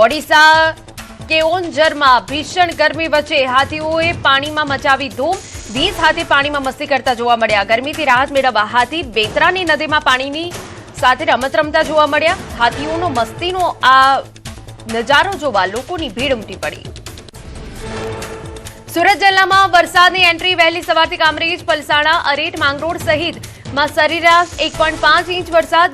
ઓડિશા કેઓન્ઝરમાં ભીષણ ગરમી વચ્ચે હાથીઓએ પાણીમાં મચાવી ધૂમ 20 હાથી પાણીમાં મસ્તી કરતા જોવા મળ્યા ગરમીથી રાહત મેળવવા હાથી બેતરાની નદીમાં પાણીની સાથે રમત રમતા જોવા મળ્યા હાથીઓનો મસ્તીનો આ નજારો જોવા લોકોની ભીડ ઉમટી પડી સુરત જિલ્લામાં વરસાદની એન્ટ્રી વહેલી સવારથી કામરેજ પલસાણા અરેઠ માંગરોળ સહિત માં સરેરાશ 1.5 ઇંચ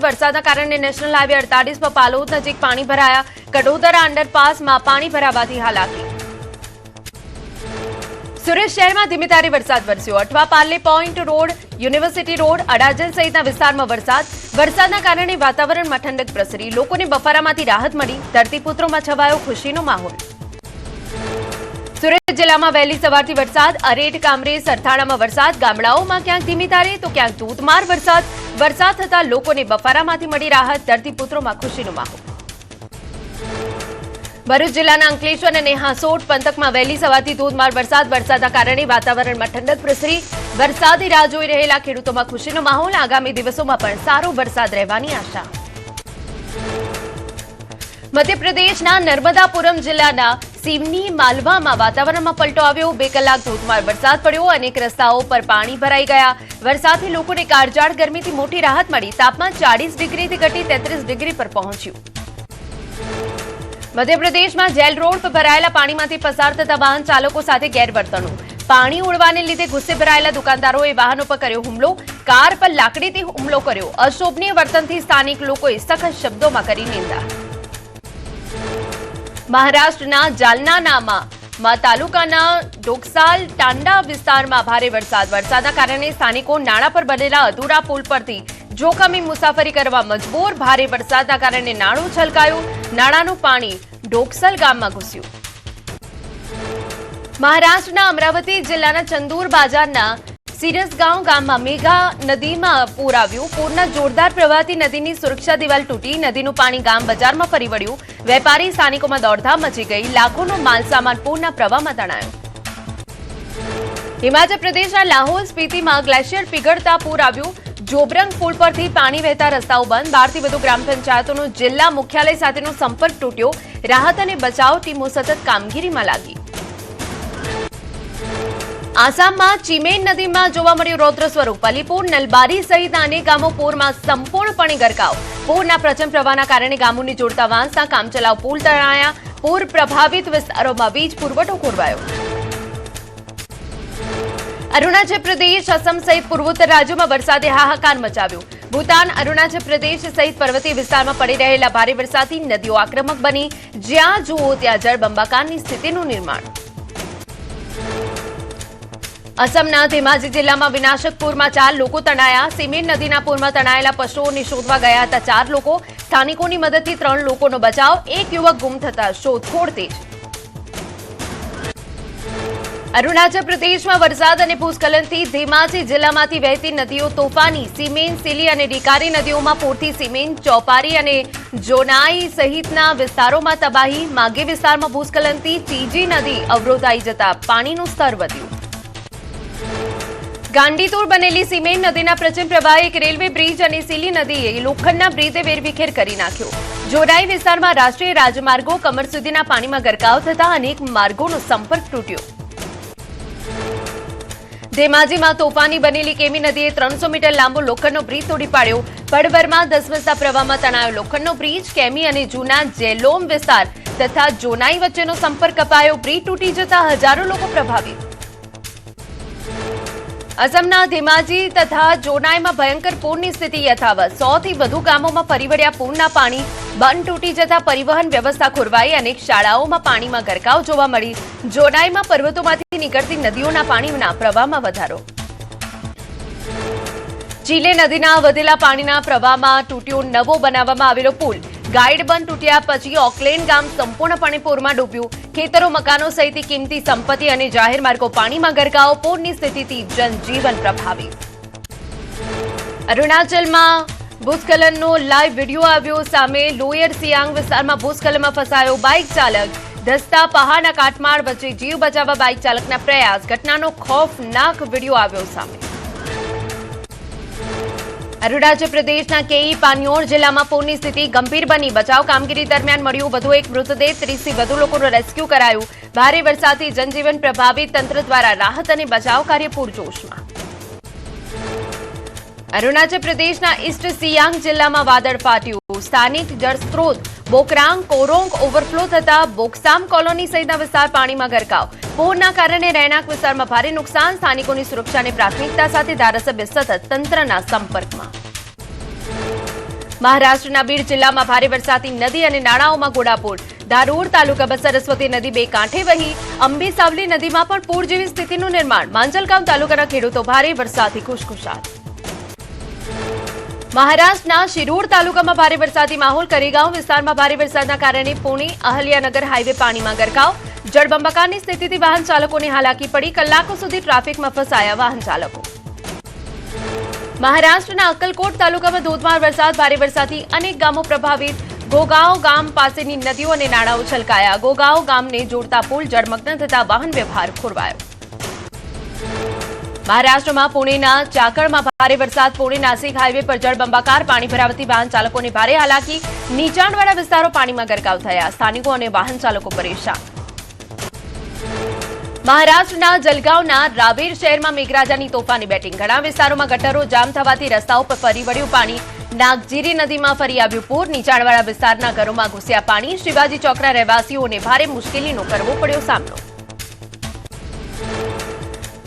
વરસાદના કારણે નેશનલ હાઈવે 48 પર પાલોદ નજીક પાણી ભરાયા કડોદરા અંડરપાસમાં પાણી ભરાવાથી હાલાકી સુરત શહેરમાં ધીમી ધારે વરસાદ વરસ્યો Athwa Parle point road university road Adajan સહિતના વિસ્તારમાં વરસાદના કારણે વાતાવરણમાં ઠંડક પ્રસરી લોકોને બફારામાંથી રાહત મળી ધરતીપુત્રોમાં છવાયો ખુશીનો માહોલ સુરત જિલ્લામાં વહેલી સવારથી વરસાદ અરેઠ કામરેજ સરથાણામાં વરસાદ ગામડાઓમાં ક્યાંક ધીમી ધારે તો ક્યાંક ધોધમાર વરસાદ થતા લોકોને બફારામાંથી મળી રાહત ધરતીપુત્રોમાં ખુશીનો માહોલ ભરૂચ જિલ્લાના અંકલેશ્વર અને હાંસોટ પંથકમાં વહેલી સવારથી ધોધમાર વરસાદના કારણે વાતાવરણમાં ઠંડક પ્રસરી વરસાદની રાહ જોઈ રહેલા ખેડૂતોમાં ખુશીનો માહોલ આગામી દિવસોમાં પણ સારો વરસાદ રહેવાની આશા મધ્યપ્રદેશના નર્મદાપુરમ જિલ્લાના સિવની માલવામાં વાતાવરણમાં પલટો આવ્યો 2 કલાક ધોધમાર વરસાદ પડ્યો અનેક રસ્તાઓ પર પાણી ભરાઈ ગયા વરસાદથી લોકોને કાળઝાળ ગરમીથી મોટી રાહત મળી તાપમાન 40 ડિગ્રીથી ઘટી 33 ડિગ્રી પર પહોંચ્યું મધ્યપ્રદેશમાં જેલ રોડ પર ભરાયેલા પાણીમાંથી પસાર થતા વાહન ચાલકો સાથે ગેરવર્તણૂક પાણી ઉડવાને લીધે ગુસ્સે ભરાયેલા દુકાનદારોએ વાહનો પર કર્યો હુમલો કાર પર લાકડીથી હુમલો કર્યો અશોભનીય વર્તનથી સ્થાનિક લોકોએ સખત શબ્દોમાં કરી નિંદા મહારાષ્ટ્રના જાલનામાં તાલુકાના ડોકસાલ ટાંડા વિસ્તારમાં ભારે વરસાદના કારણે સ્થાનિકો નાળા પર બનેલા અધૂરા પુલ પરથી જોખમી મુસાફરી કરવા મજબૂર ભારે વરસાદના કારણે નાળું છલકાયું નાળાનું પાણી ડોકસલ ગામમાં ઘૂસ્યું મહારાષ્ટ્રના અમરાવતી જિલ્લાના ચંદુર બાજારના સિરસગાંવ ગામમાં મેઘા નદીમાં પૂર આવ્યું પૂરના જોરદાર પ્રવાહથી નદીની સુરક્ષા દિવાલ તૂટી નદીનું પાણી ગામ બજારમાં ફરી વળ્યું વેપારી સ્થાનિકોમાં દોડધામ મચી ગઈ લાખોનો માલસામાન પૂરના પ્રવાહમાં તણાયો હિમાચલ પ્રદેશના લાહોલ સ્પીતિમાં ગ્લેશિયર પીગળતા પૂર આવ્યું જોબરંગ પુલ પરથી પાણી વહેતા રસ્તાઓ બંધ 12 થી વધુ ગ્રામ પંચાયતોનો જિલ્લા મુખ્યાલય સાથેનો સંપર્ક તૂટ્યો રાહત અને બચાવ ટીમો સતત કામગીરીમાં લાગી આસામમાં ચિમેન નદીમાં જોવા મળ્યું રૌદ્ર સ્વરૂપ અલીપુર નલબારી સહિતના અનેક ગામો પૂરમાં સંપૂર્ણપણે ગરકાવ પૂરના પ્રચંડ પ્રવાહના કારણે ગામોને જોડતા વાંસના કામચલાઉ પુલ તણાયા પૂર પ્રભાવિત વિસ્તારોમાં વીજ પુરવઠો ખોરવાયો અરુણાચલ પ્રદેશ અસમ સહિત પૂર્વોત્તર રાજ્યોમાં વરસાદે હાહાકાર મચાવ્યો ભૂતાન અરુણાચલ પ્રદેશ સહિત પર્વતીય વિસ્તારમાં પડી રહેલા ભારે વરસાદથી નદીઓ આક્રમક બની જ્યાં જુઓ ત્યાં જળબંબાકારની સ્થિતિનું નિર્માણ અસમના ધેમાજી જિલ્લામાં વિનાશક પૂરમાં 4 લોકો તણાયા સિમેન નદીના પૂરમાં તણાયેલા પશુઓને શોધવા ગયા હતા 4 લોકો સ્થાનિકોની મદદથી 3 લોકોનો બચાવ એક યુવક ગુમ થતા શોધખોળ તેજ અરુણાચલ પ્રદેશમાં વરસાદ અને ભૂસ્ખલનથી ધેમાજી જિલ્લામાંથી વહેતી નદીઓ તોફાની સિમેન સિલી અને ડીકારી નદીઓમાં પૂરથી સિમેન ચોપારી અને જોનાઈ સહિતના વિસ્તારોમાં તબાહી માગે વિસ્તારમાં ભૂસ્ખલનથી ટીજી નદી અવરોધાઈ જતા પાણીનું સ્તર વધ્યું ગાંડીતુર બનેલી સિમેન નદીના પ્રચંડ પ્રવાહે એક રેલવે બ્રિજ અને સીલી નદીએ લોખંડના બ્રિજે વેરવિખેર કરી નાખ્યો જોરાઈ વિસ્તારમાં રાષ્ટ્રીય રાજમાર્ગો કમર સુધીના પાણીમાં ગરકાવ થતા અનેક માર્ગોનો સંપર્ક તૂટ્યો ધેમાજીમાં તોફાની બનેલી કેમી નદીએ 300 મીટર લાંબો લોખંડનો બ્રિજ તોડી પાડ્યો પડવરમાં ધસમસતા પ્રવાહમાં તણાયો લોખંડનો બ્રિજ કેમી અને જૂના જેલોમ વિસ્તાર તથા જોનાઈ વચ્ચેનો સંપર્ક કપાયો બ્રિજ તૂટી જતા હજારો લોકો પ્રભાવિત અસમના ધેમાજી તથા જોનાઈમાં ભયંકર પૂરની સ્થિતિ યથાવત 100 થી વધુ ગામોમાં ફરી વળ્યા પૂરના પાણી બંધ તૂટી જતા પરિવહન વ્યવસ્થા ખોરવાઈ અનેક શાળાઓમાં પાણીમાં ગરકાવ જોવા મળી જોનાઈમાં પર્વતોમાંથી નીકળતી નદીઓના પાણીના પ્રવાહમાં વધારો ચીલે નદીના વધેલા પાણીના પ્રવાહમાં તૂટ્યો નવો બનાવવામાં આવેલો પુલ ગાઈડ બંધ તૂટ્યા પછી ઓકલેન્ડ ગામ સંપૂર્ણપણે પૂરમાં ડૂબ્યું ખેતરો મકાનો સહિત કિંમતી સંપત્તિ અને જાહેર માર્ગો પાણીમાં ગરકાવ પૂરની સ્થિતિથી જનજીવન પ્રભાવિત અરુણાચલમાં ભૂસ્ખલનનો લાઈવ વિડીયો આવ્યો સામે લોયર સિયાંગ વિસ્તારમાં ભૂસ્ખલનમાં ફસાયો બાઇક ચાલક ધસતા પહાડના કાટમાળ વચ્ચે જીવ બચાવવા બાઇક ચાલકના પ્રયાસ ઘટનાનો ખૌફનાક વિડીયો આવ્યો સામે અરુણાચલ પ્રદેશના કેઈ પાન્યોર જિલ્લામાં પૂરની સ્થિતિ ગંભીર બની. બચાવ કામગીરી દરમિયાન મળ્યું વધુ એક મૃતદેહ. 30થી વધુ લોકોનું રેસ્ક્યુ કરાયું. ભારે વરસાદથી જનજીવન પ્રભાવિત. તંત્ર દ્વારા રાહત અને બચાવ કાર્ય પૂરજોશમાં. અરુણાચલ પ્રદેશના ઈસ્ટ સિયાંગ જિલ્લામાં વાદળ ફાટ્યું. સ્થાનિક જળસ્ત્રોત બોકરાંગ કોરોંગ ઓવરફ્લો થતા બોકસામ કોલોની સહિતના વિસ્તાર પાણીમાં ગરકાવ. પૂરના કારણે રહેણાંક વિસ્તારમાં ભારે નુકસાન. સ્થાનિકોની સુરક્ષાને પ્રાથમિકતા સાથે ધારાસભ્ય સતત તંત્રના સંપર્કમાં. મહારાષ્ટ્રના બીડ જિલ્લામાં ભારે વરસાદથી નદી અને નાળાઓમાં ઘોડાપૂર. ધારૂર તાલુકામાં સરસ્વતી નદી બે કાંઠે વહી. અંબી સાવલી નદીમાં પણ પૂર જેવી સ્થિતિનું નિર્માણ. માંજલગામ તાલુકાના ખેડૂતો ભારે વરસાદથી ખુશખુશાલ. મહારાષ્ટ્રના શિરૂર તાલુકામાં ભારે વરસાદી માહોલ. કરેગાંવ વિસ્તારમાં ભારે વરસાદના કારણે પુણે અહલ્યાનગર હાઈવે પાણીમાં ગરકાવ. જળબંબાકારની સ્થિતિથી વાહન ચાલકોને હાલાકી પડી. કલાકો સુધી ટ્રાફિકમાં ફસાયા વાહન ચાલકો. મહારાષ્ટ્રના અક્કલકોટ તાલુકામાં ધોધમાર વરસાદ. ભારે વરસાદથી અનેક ગામો પ્રભાવિત. ગોગાંવ ગામ પાસેની નદીઓ અને નાળાઓ છલકાયા. ગોગાંવ ગામને જોડતા પુલ જળમગ્ન થતા વાહન વ્યવહાર ખોરવાયો. મહારાષ્ટ્રમાં પુણેના ચાકણમાં ભારે વરસાદ. પુણે નાસિક હાઈવે પર જળબંબાકાર. પાણી ભરાવાથી વાહન ચાલકોને ભારે હાલાકી. નીચાણવાળા વિસ્તારો પાણીમાં ગરકાવ થયા. સ્થાનિકો અને વાહન ચાલકો પરેશાન. મહારાષ્ટ્રના જલગાંવના રાવેર શહેરમાં મેઘરાજાની તોફાની બેટિંગ. ઘણા વિસ્તારોમાં ગટરો જામ થવાથી રસ્તાઓ પર ફરી વળ્યું પાણી. નાગજીરી નદીમાં ફરી આવ્યું પૂર. નીચાણવાળા વિસ્તારના ઘરોમાં ઘૂસ્યા પાણી. શિવાજી ચોકના રહેવાસીઓને ભારે મુશ્કેલીનો કરવો પડ્યો સામનો.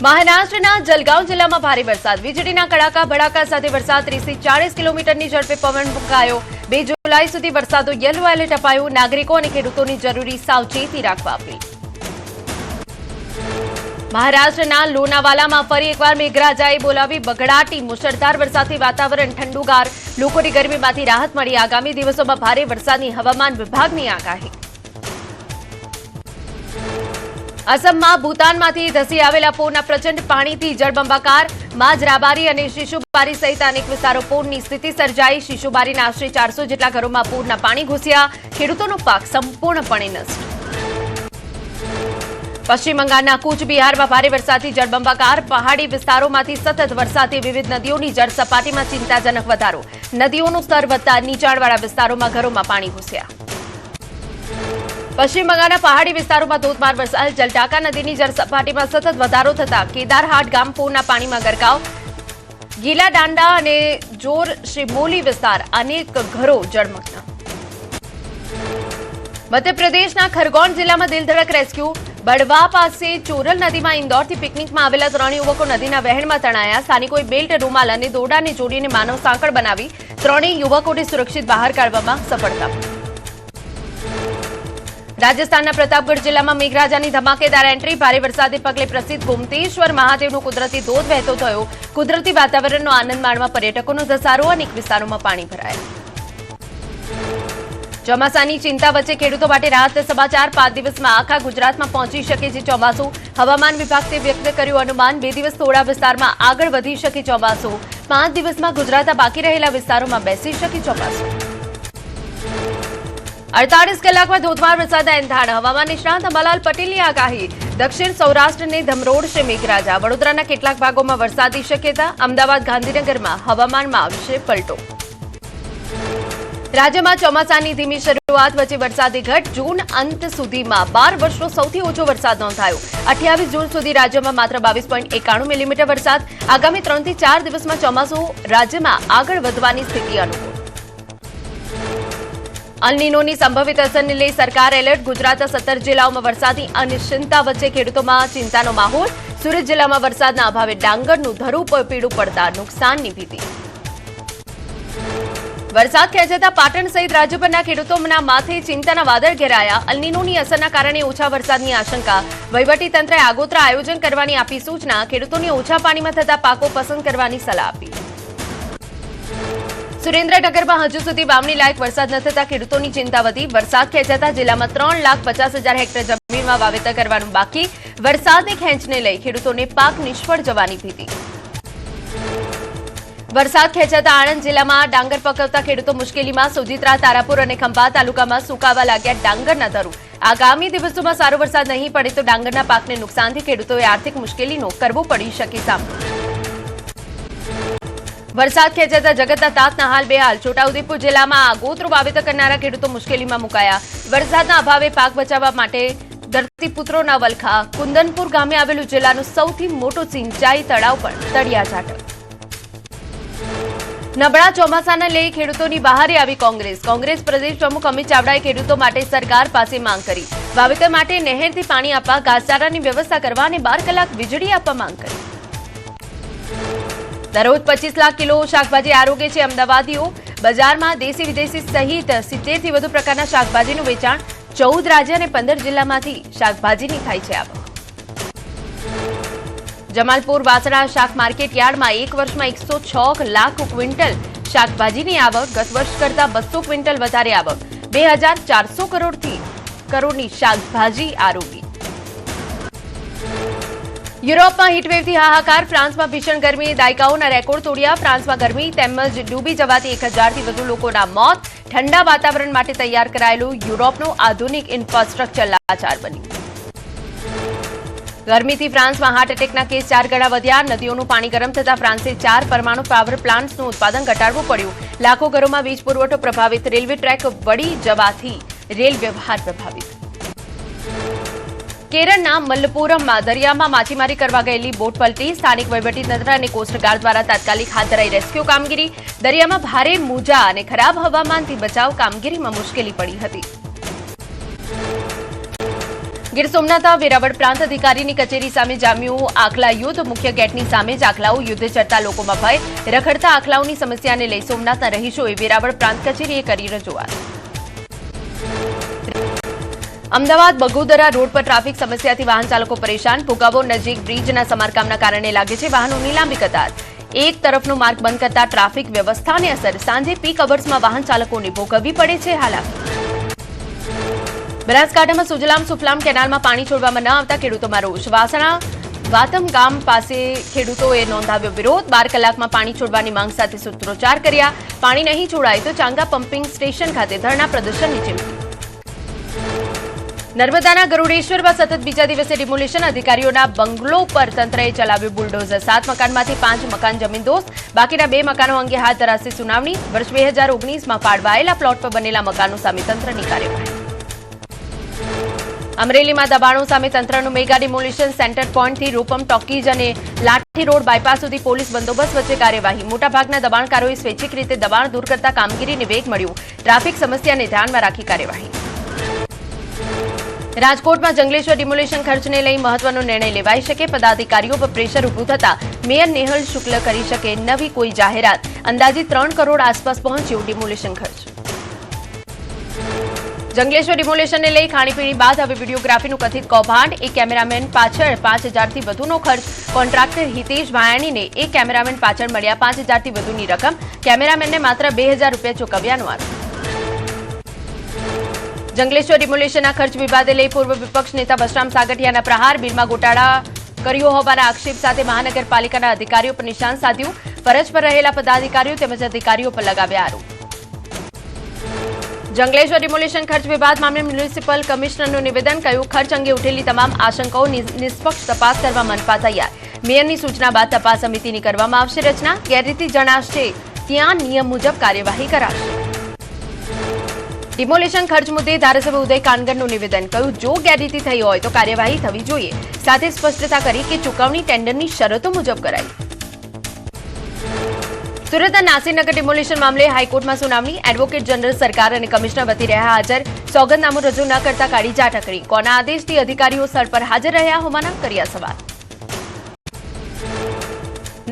મહારાષ્ટ્રના જલગાંવ જિલ્લામાં ભારે વરસાદ. વીજળીના કડાકા ભડાકા સાથે વરસાદ. 30થી 40 કિલોમીટરની ઝડપે પવન ફૂંકાયો. 2 જુલાઈ સુધી વરસાદો યલો એલર્ટ અપાયું. નાગરિકો અને ખેડૂતોની જરૂરી સાવચેતી રાખવા અપીલ. મહારાષ્ટ્રના લોનાવાલામાં ફરી એકવાર મેઘરાજાએ બોલાવી બગડાટી. મુશળધાર વરસાદથી વાતાવરણ ઠંડુગાર. લોકોની ગરમીમાંથી રાહત મળી. આગામી દિવસોમાં ભારે વરસાદની હવામાન વિભાગની આગાહી. અસમમાં ભૂતાનમાંથી ધસી આવેલા પૂરના પ્રચંડ પાણીથી જળબંબાકાર. માજરાબારી અને શિશુબારી સહિત અનેક વિસ્તારો પૂરની સ્થિતિ સર્જાઈ. શિશુબારીના આશરે 400 જેટલા ઘરોમાં પૂરના પાણી ઘૂસ્યા. ખેડૂતોનો પાક સંપૂર્ણપણે નષ્ટ. પશ્ચિમ બંગાળના કૂચ બિહારમાં ભારે વરસાદથી જળબંબાકાર. પહાડી વિસ્તારોમાંથી સતત વરસાદથી વિવિધ નદીઓની જળસપાટીમાં ચિંતાજનક વધારો. નદીઓનું સ્તર વધતા નીચાણવાળા વિસ્તારોમાં ઘરોમાં પાણી ઘૂસ્યા. પશ્ચિમ બંગાળના પહાડી વિસ્તારોમાં ધોધમાર વરસાદ. જલઢાકા નદીની જળસપાટીમાં સતત વધારો થતા કેદારહાટ ગામ પૂરના પાણીમાં ગરકાવ. ગીલા દાંડા અને જોર શ્રીમોલી વિસ્તાર અનેક ઘરો જળમગ્ન. મધ્યપ્રદેશના ખરગોન જિલ્લામાં દિલધડક રેસ્ક્યુ. બડવા પાસે ચોરલ નદીમાં ઇન્દોરથી પિકનિકમાં આવેલા 3 યુવકો નદીના વહેણમાં તણાયા. સ્થાનિકોએ બેલ્ટ, રૂમાલ અને દોરડાને જોડીને માનવ સાંકળ બનાવી 3 યુવકોને સુરક્ષિત બહાર કાઢવામાં સફળતા. રાજસ્થાનના પ્રતાપગઢ જિલ્લામાં મેઘરાજાની ધમાકેદાર એન્ટ્રી. ભારે વરસાદને પગલે પ્રસિદ્ધ ગોમતેશ્વર મહાદેવનો કુદરતી ધોધ વહેતો થયો. કુદરતી વાતાવરણનો આનંદ માણવા પર્યટકોનો ધસારો. અનેક વિસ્તારોમાં પાણી ભરાયા. ચોમાસાની ચિંતા વચ્ચે ખેડૂતો માટે રાહત સમાચાર. 5 દિવસમાં આખા ગુજરાતમાં પહોંચી શકે છે ચોમાસું. હવામાન વિભાગે વ્યક્ત કર્યું અનુમાન. 2 દિવસ થોડા વિસ્તારમાં આગળ વધી શકે ચોમાસું. 5 દિવસમાં ગુજરાતના બાકી રહેલા વિસ્તારોમાં બેસી શકે ચોમાસું. 48 કલાકમાં ધોધમાર વરસાદના એંધાણ. હવામાન નિષ્ણાત અંબાલાલ પટેલની આગાહી. દક્ષિણ સૌરાષ્ટ્રને ધમરોડશે મેઘરાજા. વડોદરાના કેટલાક ભાગોમાં વરસાદની શક્યતા. અમદાવાદ, ગાંધીનગરમાં હવામાનમાં આવશે પલટો. રાજ્યમાં ચોમાસાની ધીમી શરૂઆત વચ્ચે વરસાદી ઘટ. જૂન અંત સુધીમાં 12 વર્ષનો સૌથી ઓછો વરસાદ નોંધાયો. 28 જૂન સુધી રાજ્યમાં માત્ર 22.91 મિલીમીટર વરસાદ. આગામી 3 થી 4 દિવસમાં ચોમાસું રાજ્યમાં આગળ વધવાની સ્થિતિ અનુકૂળ. અલ નીનોની સંભવિત અસરને લઈ સરકાર એલર્ટ. ગુજરાતના 17 જિલ્લાઓમાં વરસાદની અનિશ્ચિતતા વચ્ચે ખેડૂતોમાં ચિંતાનો માહોલ. સુરત જિલ્લામાં વરસાદના અભાવે ડાંગરનું ધરું પીળું પડતા નુકસાનની ભીતિ. વરસાદ ખેંચાતા પાટણ સહિત રાજ્યભરના ખેડૂતોના માથે ચિંતાના વાદળ ઘેરાયા. અલ નીનોની અસરના કારણે ઓછા વરસાદની આશંકા. વહીવટીતંત્રે આગોતરા આયોજન કરવાની આપી સૂચના. ખેડૂતોને ઓછા પાણીમાં થતા પાકો પસંદ કરવાની સલાહ આપી. સુરેન્દ્રનગરમાં હજુ સુધી વાવણી લાયક વરસાદ ન થતા ખેડૂતોની ચિંતા વધી. વરસાદ ખેંચાતા જિલ્લામાં 3,50,000 હેક્ટર જમીનમાં વાવેતર કરવાનું બાકી. વરસાદની ખેંચને લઈ ખેડૂતોને પાક નિષ્ફળ જવાની ભીતિ. વરસાદ ખેંચાતા આણંદ જિલ્લામાં ડાંગર પકવતા ખેડૂતો મુશ્કેલીમાં. સોજિત્રા, તારાપુર અને ખંભાત તાલુકામાં સુકાવા લાગ્યા ડાંગરના ધરું. આગામી દિવસોમાં સારો વરસાદ નહીં પડે તો ડાંગરના પાકને નુકસાનથી ખેડૂતોએ આર્થિક મુશ્કેલીનો કરવો પડી શકે સામનો. વરસાદ ખેંચાતા જગતના તાતના હાલ બેહાલ. છોટાઉદેપુર જિલ્લામાં આગોતરું વાવેતર કરનારા ખેડૂતો મુશ્કેલીમાં મુકાયા. વરસાદના અભાવે પાક બચાવવા માટે ધરતીપુત્રોના વલખા. કુંદનપુર ગામે આવેલું જિલ્લાનું સૌથી મોટું સિંચાઈ તળાવ પણ તળિયા ઝાટક. નબળા ચોમાસાને લઈ ખેડૂતોની બહારે આવી કોંગ્રેસ. કોંગ્રેસ પ્રદેશ પ્રમુખ અમિત ચાવડાએ ખેડૂતો માટે સરકાર પાસે માંગ કરી. વાવેતર માટે નહેરથી પાણી આપવા, ઘાસચારાની વ્યવસ્થા કરવા અને 12 કલાક વીજળી આપવા માંગ કરી. દરરોજ 25 લાખ કિલો શાકભાજી આરોગે છે અમદાવાદીઓ. બજારમાં દેશી વિદેશી સહિત 70 થી વધુ પ્રકારના શાકભાજીનું વેચાણ. 14 રાજ્ય અને 15 જિલ્લામાંથી શાકભાજીની થાય છે આવક. જમાલપુર વાસણા શાક માર્કેટ યાર્ડમાં એક વર્ષમાં 106 લાખ ક્વિન્ટલ શાકભાજીની આવક. ગત વર્ષ કરતા 200 ક્વિન્ટલ વધારે આવક. 2400 કરોડની શાકભાજી આરોગી. યુરોપમાં હીટવેવથી હાહાકાર. ફ્રાન્સમાં ભીષણ ગરમીએ દાયકાઓના રેકોર્ડ તોડ્યા. ફ્રાન્સમાં ગરમી તેમજ ડૂબી જવાથી 1000થી વધુ લોકોના મોત. ઠંડા વાતાવરણ માટે તૈયાર કરાયેલું યુરોપનું આધુનિક ઇન્ફ્રાસ્ટ્રક્ચર લાચાર બન્યું. ગરમીથી ફ્રાન્સમાં હાર્ટ એટેકના કેસ 4 ગણા વધ્યા. નદીઓનું પાણી ગરમ થતા ફ્રાન્સે 4 પરમાણુ પાવર પ્લાન્ટ્સનું ઉત્પાદન ઘટાડવું પડ્યું. લાખો ઘરોમાં વીજ પુરવઠો પ્રભાવિત. રેલવે ટ્રેક વળી જવાથી રેલ વ્યવહાર પ્રભાવિત. કેરળના મલ્લપુરમમાં દરિયામાં માછીમારી કરવા ગયેલી બોટ પલટી. સ્થાનિક વહીવટીતંત્ર અને કોસ્ટગાર્ડ દ્વારા તાત્કાલિક હાથ ધરાઈ રેસ્ક્યુ કામગીરી. દરિયામાં ભારે મોજા અને ખરાબ હવામાનથી બચાવ કામગીરીમાં મુશ્કેલી પડી હતી. ગીર સોમનાથના વેરાવળ પ્રાંત અધિકારીની કચેરી સામે જામ્યું આખલા યુદ્ધ. મુખ્ય ગેટની સામે જ આખલાઓ. યુદ્ધ ચડતા લોકોમાં ભય. રખડતા આખલાઓની સમસ્યાને લઈ સોમનાથના રહીશોએ વેરાવળ પ્રાંત કચેરીએ કરી રજૂઆત. અમદાવાદ બગોદરા રોડ પર ટ્રાફિક સમસ્યાથી વાહન ચાલકો પરેશાન. ભોગાવો નજીક બ્રિજના સમારકામના કારણે લાગે છે વાહનોની લાંબી કતાર. એક તરફનો માર્ગ બંધ કરતા ટ્રાફિક વ્યવસ્થાને અસર. સાંજે પીક અવર્સમાં વાહન ચાલકોને ભોગવવી પડે છે હાલાકી. બનાસકાંઠામાં સુજલામ સુફલામ કેનાલમાં પાણી છોડવામાં ન આવતા ખેડૂતોમાં રોષ. વાસણા વાતમ ગામ પાસે ખેડૂતોએ નોંધાવ્યો વિરોધ. 12 કલાકમાં પાણી છોડવાની માંગ સાથે સૂત્રોચ્ચાર કર્યા. પાણી નહીં છોડાય તો ચાંગા પમ્પિંગ સ્ટેશન ખાતે ધરણા પ્રદર્શનની ચીમકી. નર્મદાના ગરુડેશ્વરમાં સતત બીજા દિવસે ડિમોલિશન. અધિકારીઓના બંગલો પર તંત્રએ ચલાવ્યું બુલડોઝર. 7 મકાનમાંથી 5 મકાન જમીનદોસ્ત. બાકીના 2 મકાનો અંગે હાથ ધરાશે સુનાવણી. વર્ષ 2019માં ફાળવાયેલા પ્લોટ પર બનેલા મકાનો સામે તંત્રની કાર્યવાહી. અમરેલીમાં દબાણો સામે તંત્રનું મેગા ડિમોલિશન. સેન્ટર પોઈન્ટથી રૂપમ ટોકીજ અને લાઠી રોડ બાયપાસ સુધી પોલીસ બંદોબસ્ત વચ્ચે કાર્યવાહી. મોટાભાગના દબાણકારોએ સ્વૈચ્છિક રીતે દબાણ દૂર કરતા કામગીરીને વેગ મળ્યો. ટ્રાફિક સમસ્યાને ધ્યાનમાં રાખી કાર્યવાહી. રાજકોટમાં જંગલેશ્વર ડિમોલિશન ખર્ચને લઈ મહત્વનો નિર્ણય લેવાઈ શકે. પદાધિકારીઓ પર પ્રેશર ઉભું થતા મેયર નેહલ શુક્લ કરી શકે નવી કોઈ જાહેરાત. અંદાજિત 3 કરોડ આસપાસ પહોંચ્યું ડિમોલિશન ખર્ચ. જંગલેશ્વર ડિમોલિશનને લઈ ખાણીપીણી બાદ હવે વિડીયોગ્રાફીનું કથિત કૌભાંડ. એક કેમેરામેન પાછળ 5000થી વધુનો ખર્ચ. કોન્ટ્રાક્ટર હિતેશ ભાયાણીને એક કેમેરામેન પાછળ મળ્યા 5000થી વધુની રકમ. કેમેરામેનને માત્ર 2000 રૂપિયા ચૂકવ્યાનો આરોપ. જંગલેશ્વર ડિમોલિશનના ખર્ચ વિવાદે લઈ પૂર્વ વિપક્ષ નેતા બશરામ સાગઠિયાના પ્રહાર. બિલમાં ગોટાળા કર્યો હોવાના આક્ષેપ સાથે મહાનગરપાલિકાના અધિકારીઓ પર નિશાન સાધ્યું. ફરજ પર રહેલા પદાધિકારીઓ તેમજ અધિકારીઓ પર લગાવ્યા આરોપ. જંગલેશ્વર ડિમોલિશન ખર્ચ વિવાદ મામલે મ્યુનિસિપલ કમિશનરનું નિવેદન. કહ્યું ખર્ચ અંગે ઉઠેલી તમામ આશંકાઓ નિષ્પક્ષ તપાસ કરવા મનપા તૈયાર. મેયરની સૂચના બાદ તપાસ સમિતિની કરવામાં આવશે રચના. ગેરરીતિ જણાશે ત્યાં નિયમ મુજબ કાર્યવાહી કરાશે. ડિમોલિશન ખર્ચ મુદ્દે ધારાસભ્ય ઉદય કાનગરનું નિવેદન. કહ્યું જો ગેરરીતિ થઈ હોય તો કાર્યવાહી થવી જોઈએ. સાથે સ્પષ્ટતા કરી કે ચૂકવણી ટેન્ડરની શરતો મુજબ કરાઈ. સુરતના નાસીનગર ડિમોલિશન મામલે હાઈકોર્ટમાં સુનાવણી. એડવોકેટ જનરલ સરકાર અને કમિશનર વતી રહ્યા હાજર. સોગંદનામું રજૂ ન કરતા કાઢી ઝાટકડી. કોના આદેશથી અધિકારીઓ સ્થળ પર હાજર રહ્યા હોવાના કર્યા સવાલ.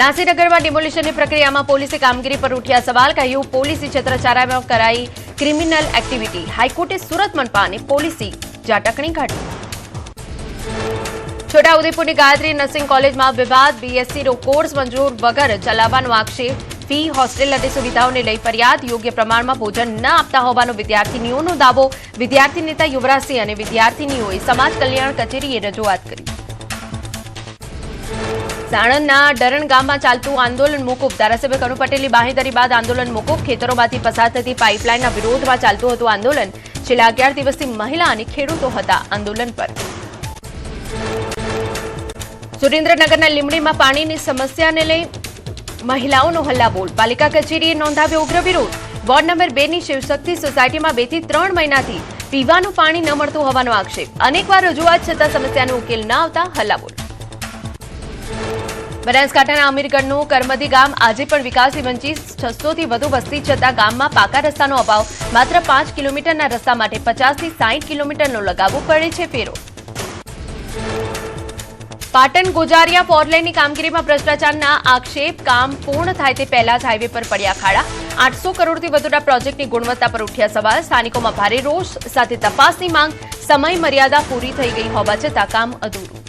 નાસીનગરમાં ડિમોલિશનની પ્રક્રિયામાં પોલીસે કામગીરી પર ઉઠ્યા સવાલ. કહ્યું પોલીસી છત્રછાયામાં કરાઈ ક્રિમિનલ એક્ટિવિટી. હાઈકોર્ટે સુરત મનપા અને પોલીસી ઝાટકણી કાઢી. છોટાઉદેપુરની ગાયત્રી નર્સિંગ કોલેજમાં વિવાદ. બીએસસીનો કોર્સ મંજૂર વગર ચલાવવાનો આક્ષેપ. ફી, હોસ્ટેલ અને સુવિધાઓને લઈ ફરિયાદ. યોગ્ય પ્રમાણમાં ભોજન ન આપતા હોવાનો વિદ્યાર્થીનીઓનો દાવો. વિદ્યાર્થી નેતા યુવરાજસિંહ અને વિદ્યાર્થીનીઓએ સમાજ કલ્યાણ કચેરીએ રજૂઆત કરી. સાણંદના ડરણ ગામમાં ચાલતું આંદોલન મોકૂફ. ધારાસભ્ય કનુ પટેલની બાંહેધરી બાદ આંદોલન મોકૂફ. ખેતરોમાંથી પસાર થતી પાઇપલાઇનના વિરોધમાં ચાલતું હતું આંદોલન. છેલ્લા 11 દિવસથી મહિલા અને ખેડૂતો હતા આંદોલન પર. સુરેન્દ્રનગરના લીંબડીમાં પાણીની સમસ્યાને લઈ મહિલાઓનો હલ્લાબોલ, પાલિકા કચેરીએ નોંધાવ્યો ઉગ્ર વિરોધ. વોર્ડ નંબર 2 ની શિવશક્તિ સોસાયટીમાં 2 થી 3 મહિનાથી પીવાનું પાણી ન મળતું હોવાનો આક્ષેપ. અનેકવાર રજૂઆત છતાં સમસ્યાનો ઉકેલ ન આવતા હલ્લાબોલ. બનાસકાંઠાના અમીરગઢનું કરમદી ગામ આજે પણ વિકાસથી વંચિત. 600 થી વધુ વસ્તી છતાં ગામમાં પાકા રસ્તાનો અભાવ. માત્ર 5 કિલોમીટરના રસ્તા માટે 50 થી 60 કિલોમીટરનો લગાવવો પડે છે ફેરો. પાટણ ગોજારિયા ફોરલેનની કામગીરીમાં ભ્રષ્ટાચારના આક્ષેપ. કામ પૂર્ણ થાય તે પહેલા જ હાઈવે પર પડ્યા ખાડા. 800 કરોડથી વધુના પ્રોજેક્ટની ગુણવત્તા પર ઉઠ્યા સવાલ. સ્થાનિકોમાં ભારે રોષ સાથે તપાસની માંગ. સમય મર્યાદા પૂરી થઈ ગઈ હોવા છતાં કામ અધૂરું.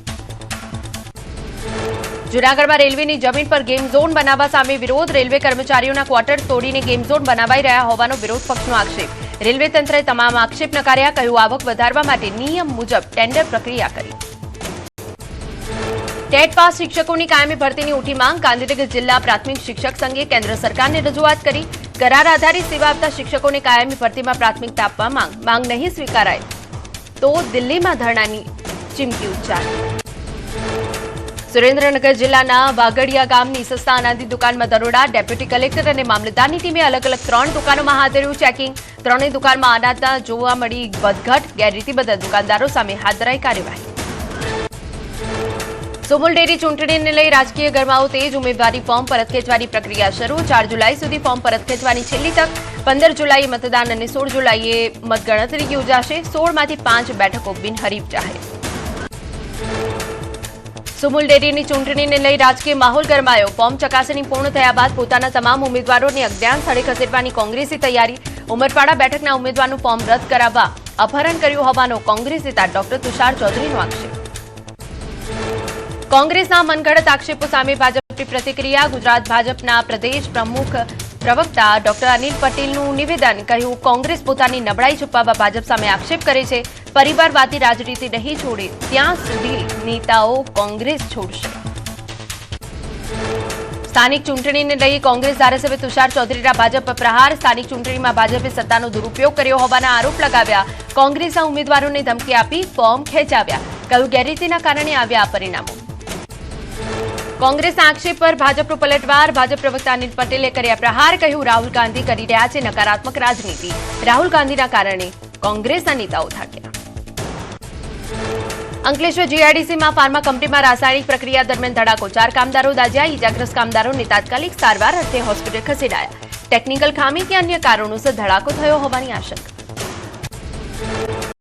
જૂનાગઢમાં રેલવેની જમીન પર ગેમ ઝોન બનાવવા સામે વિરોધ. રેલવે કર્મચારીઓના ક્વાર્ટર તોડીને ગેમ ઝોન બનાવાઈ રહ્યા હોવાનો વિરોધ પક્ષનો આક્ષેપ. રેલવે તંત્રએ તમામ આક્ષેપ નકાર્યા. કહ્યું આવક વધારવા માટે નિયમ મુજબ ટેન્ડર પ્રક્રિયા કરી. ટેટ પાસ શિક્ષકોની કાયમી ભરતીની ઉઠી માંગ. ગાંધીનગર જિલ્લા પ્રાથમિક શિક્ષક સંઘે કેન્દ્ર સરકારને રજૂઆત કરી. કરાર આધારિત સેવા આપતા શિક્ષકોને કાયમી ભરતીમાં પ્રાથમિકતા આપવા માંગ નહીં સ્વીકારાય તો દિલ્હીમાં ધરણાની ચીમકી ઉચ્ચારી. સુરેન્દ્રનગર જિલ્લાના વાગડિયા ગામની સસ્તા અનાજની દુકાનમાં દરોડા. ડેપ્યુટી કલેક્ટર અને મામલતદારની ટીમે અલગ અલગ 3 દુકાનોમાં હાથ ધર્યું ચેકિંગ. 3 દુકાનમાં અનાજના જોવા મળી વધઘટ. ગેરરીતિ બદલ દુકાનદારો સામે હાથ ધરાઈ કાર્યવાહી. સુમુલ ડેરી ચૂંટણીને લઈ રાજકીય ગરમાવો તેજ. ઉમેદવારી ફોર્મ પરત ખેંચવાની પ્રક્રિયા શરૂ. 4 જુલાઈ સુધી ફોર્મ પરત ખેંચવાની છેલ્લી તક. 15 જુલાઈએ મતદાન અને 16 જુલાઈએ મતગણતરી યોજાશે. 16માંથી 5 બેઠકો બિનહરીફ જાહેર. સુમુલ ડેરીની ચૂંટણીને લઈ રાજકીય માહોલ ગરમાયો. ફોર્મ ચકાસણી પૂર્ણ થયા બાદ પોતાના તમામ ઉમેદવારોને અજ્ઞાત સ્થળે ખસેડવાની કોંગ્રેસી તૈયારી. ઉમરપાડા બેઠકના ઉમેદવારનું ફોર્મ રદ કરાવવા અપહરણ કર્યું હોવાનો કોંગ્રેસ નેતા ડોક્ટર તુષાર ચૌધરીનો આક્ષેપ. કોંગ્રેસના મનગઢત આક્ષેપો સામે ભાજપની પ્રતિક્રિયા. ગુજરાત ભાજપના પ્રદેશ પ્રમુખ પ્રવક્તા ડોક્ટર અનિલ પટેલનું નિવેદન. કહ્યું કોંગ્રેસ પોતાની નબળાઈ છુપાવવા ભાજપ સામે આક્ષેપ કરે છે. પરિવારવાદી રાજનીતિ નહીં છોડે ત્યાં સુધી નેતાઓ કોંગ્રેસ છોડશે. સ્થાનિક ચૂંટણીને લઈ કોંગ્રેસ ધારાસભ્ય તુષાર ચૌધરીના ભાજપ પર પ્રહાર. સ્થાનિક ચૂંટણીમાં ભાજપે સત્તાનો દુરુપયોગ કર્યો હોવાના આરોપ લગાવ્યા. કોંગ્રેસના ઉમેદવારોને ધમકી આપી ફોર્મ ખેંચાવ્યા. કહ્યું ગેરરીતિના કારણે આવ્યા આ પરિણામો. કોંગ્રેસના આક્ષેપ પર ભાજપનો પલટવાર. ભાજપ પ્રવક્તા અનિલ પટેલે કર્યા પ્રહાર. કહ્યું રાહુલ ગાંધી કરી રહ્યા છે નકારાત્મક રાજનીતિ. રાહુલ ગાંધીના કારણે કોંગ્રેસના નેતાઓ થાક્યા. અંકલેશ્વર જીઆઈડીસીમાં ફાર્મા કંપનીમાં રાસાયણિક પ્રક્રિયા દરમિયાન ધડાકો. 4 કામદારો દાઝ્યા. ઇજાગ્રસ્ત કામદારોને તાત્કાલિક સારવાર અર્થે હોસ્પિટલ ખસેડાયા. ટેકનિકલ ખામી કે અન્ય કારણોસર ધડાકો થયો હોવાની આશંકા.